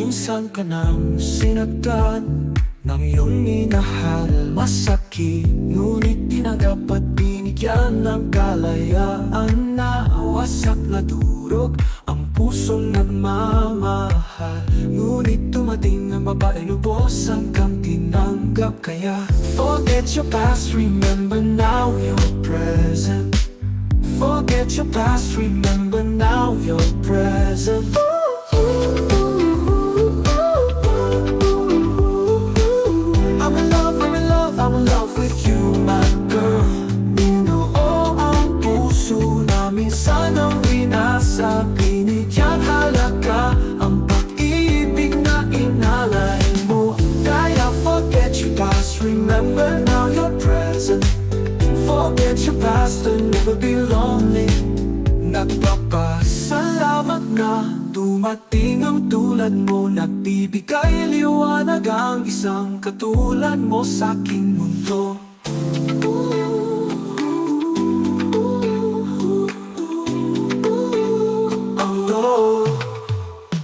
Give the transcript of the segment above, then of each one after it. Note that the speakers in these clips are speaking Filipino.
Minsan ka nang sinagdan ng iyong minahal. Masakit, ngunit tinanggap at binigyan ng kalayaan. Nawasak na durog ang pusong nagmamahal. Ngunit dumating ang babae, lubos hanggang tinanggap. Kaya forget your past, remember now your present. Forget your past, remember now your present. I'm in love with you, my girl. Binuo ang puso na minsan ang winasa. Binigyan halaga ang pag-ibig na inalay mo. Kaya forget your past, remember now your present. Forget your past and never be lonely. Nagpapasalamat na dumating ang tulad mo. Nagbibigay liwanag ang isang katulad mo sa aking mundo. Oh,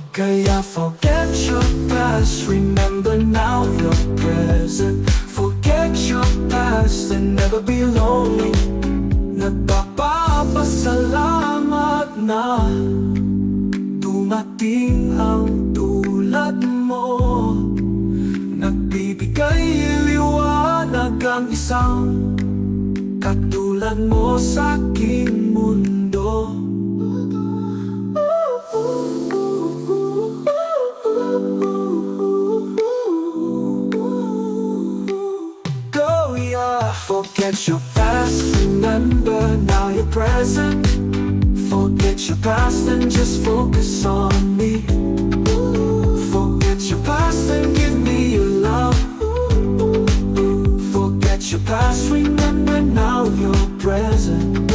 kaya forget your past, remember now your present. Forget your past and never be lonely. Nagpapasalamat na dumating ang tulad mo. Nagbibigay liwanag ang isang katulad mo sa aking mundo. Go, yeah. Forget your past, remember now your present. Forget your past and just focus on me. Forget your past and give me your love. Forget your past, remember now your present.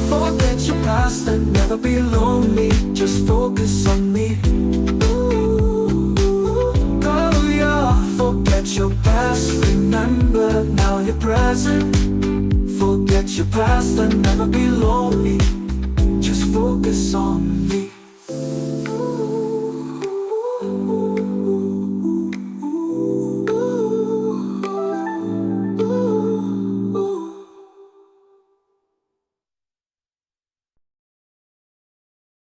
Forget your past and never be lonely. Just focus on me. Oh yeah, forget your past, remember now your present. Forget your past and never be lonely. Just focus on me.